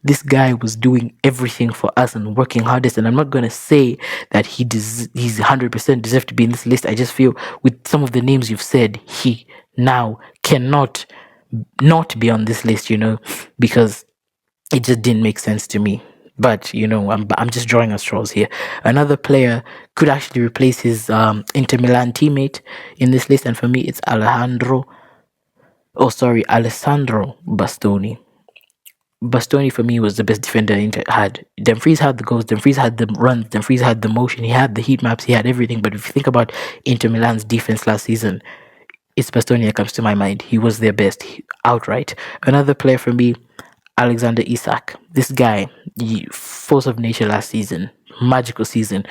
this guy was doing everything for us and working hardest. And I'm not gonna say that he's 100% deserved to be in this list. I just feel with some of the names you've said, he now cannot not be on this list. Because it just didn't make sense to me. But I'm just drawing at straws here. Another player could actually replace his Inter Milan teammate in this list, and for me, it's Alessandro Bastoni. Bastoni for me was the best defender Inter had. Dumfries had the goals, Dumfries had the runs, Dumfries had the motion, he had the heat maps, he had everything. But if you think about Inter Milan's defense last season, it's Bastoni that comes to my mind. He was their best outright. Another player for me, Alexander Isak. This guy, the force of nature last season, magical season,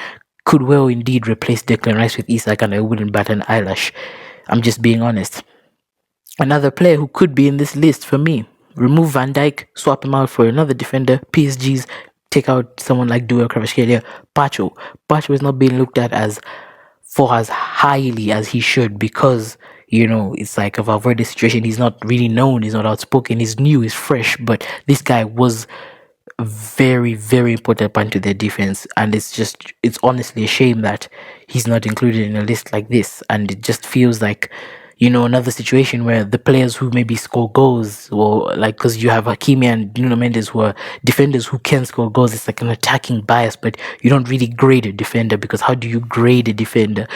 could well indeed replace Declan Rice with Isak, and I wouldn't bat an eyelash. I'm just being honest. Another player who could be in this list for me, remove Van Dijk, swap him out for another defender. PSG's take out someone like Duo Kvaratskhelia. Pacho. Pacho is not being looked at as highly as he should, because it's like a Valverde situation. He's not really known, he's not outspoken, he's new, he's fresh, but this guy was a very, very important part to their defense, and it's honestly a shame that he's not included in a list like this. And it just feels like another situation where the players who maybe score goals, or like, because you have Hakimi and Nuno Mendes who are defenders who can score goals, it's like an attacking bias, but you don't really grade a defender, because how do you grade a defender?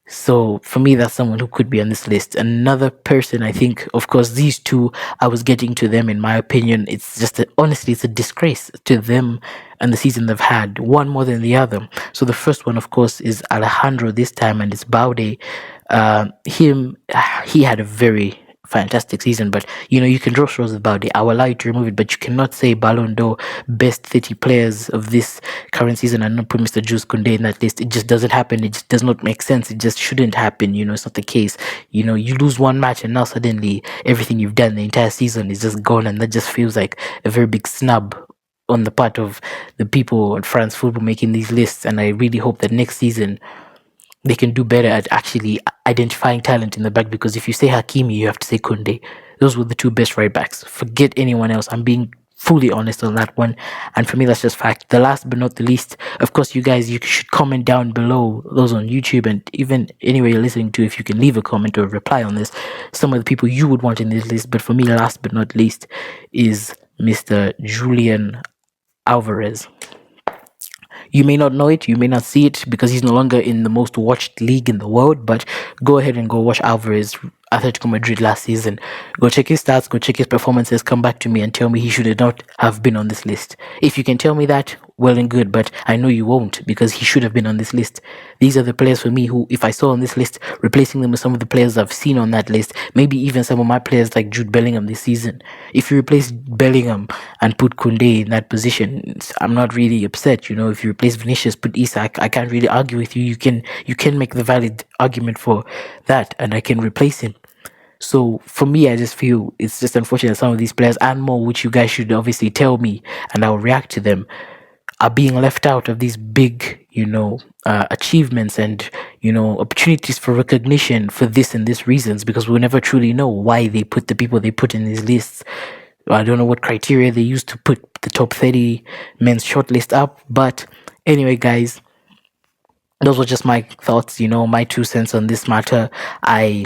So for me, that's someone who could be on this list. Another person, I think, of course, these two, I was getting to them. In my opinion, it's just honestly, it's a disgrace to them and the season they've had, one more than the other. So the first one, of course, is Alejandro this time, and it's Baude. He had a very fantastic season, but you can draw straws about it. I will allow you to remove it, but you cannot say Ballon d'Or best 30 players of this current season and not put Mr. Jules Koundé in that list. It just doesn't happen. It just does not make sense. It just shouldn't happen. It's not the case. You lose one match and now suddenly everything you've done the entire season is just gone, and that just feels like a very big snub on the part of the people at France football making these lists. And I really hope that next season they can do better at actually identifying talent in the back, because if you say Hakimi, you have to say Kunde. Those were the two best right backs. Forget anyone else. I'm being fully honest on that one. And for me, that's just fact. The last but not the least, of course, you guys, you should comment down below, those on YouTube, and even anywhere you're listening to, if you can leave a comment or a reply on this, some of the people you would want in this list. But for me, last but not least, is Mr. Julian Alvarez. You may not know it, you may not see it, because he's no longer in the most watched league in the world, but go ahead and go watch Alvarez, Atletico Madrid last season. Go check his stats, go check his performances, come back to me and tell me he should not have been on this list. If you can tell me that, well and good, but I know you won't because he should have been on this list. These are the players for me who, if I saw on this list, replacing them with some of the players I've seen on that list, maybe even some of my players like Jude Bellingham this season. If you replace Bellingham and put Koundé in that position, I'm not really upset. You know, if you replace Vinicius, put Isak, I can't really argue with you. You can make the valid argument for that, and I can replace him. So for me, I just feel it's just unfortunate some of these players and more, which you guys should obviously tell me, and I'll react to them, are being left out of these big, achievements and opportunities for recognition for this and this reasons, because we'll never truly know why they put the people they put in these lists. I don't know what criteria they use to put the top 30 men's shortlist up, but anyway, guys, those were just my thoughts, my 2 cents on this matter. I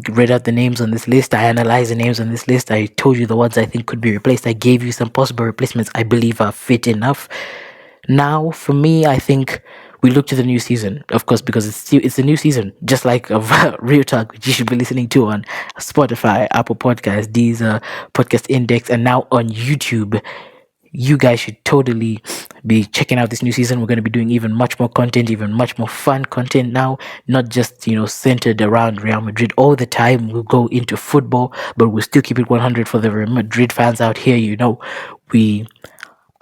read out the names on this list. I analyzed the names on this list. I told you the ones I think could be replaced. I gave you some possible replacements I believe are fit enough. Now, for me, I think we look to the new season, of course, because it's a new season, just like of Real Talk, which you should be listening to on Spotify, Apple Podcasts, Deezer, Podcast Index, and now on YouTube. You guys should totally be checking out this new season. We're going to be doing even much more content, even much more fun content now, not just centered around Real Madrid all the time. We'll go into football, but we'll still keep it 100 for the Real Madrid fans out here. We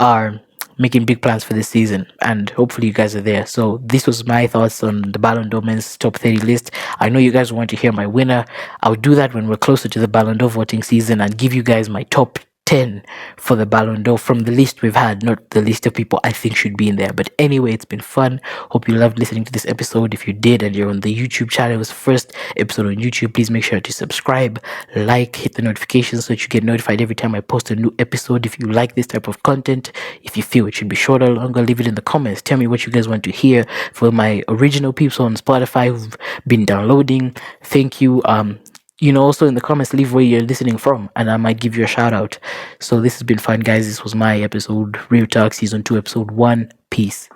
are making big plans for this season, and hopefully you guys are there. So this was my thoughts on the Ballon d'Or men's top 30 list. I know you guys want to hear my winner. I'll do that when we're closer to the Ballon d'Or voting season and give you guys my top 10 for the Ballon d'Or from the list we've had, not the list of people I think should be in there. But anyway, it's been fun. Hope you loved listening to this episode. If you did and you're on the YouTube channel, it was the first episode on YouTube, please make sure to subscribe, like, hit the notifications so that you get notified every time I post a new episode. If you like this type of content, if you feel it should be shorter or longer, leave it in the comments. Tell me what you guys want to hear. For my original peeps on Spotify who've been downloading, thank you. Also in the comments, leave where you're listening from, and I might give you a shout out. So this has been fun, guys. This was my episode, Real Talk Season 2, Episode 1. Peace.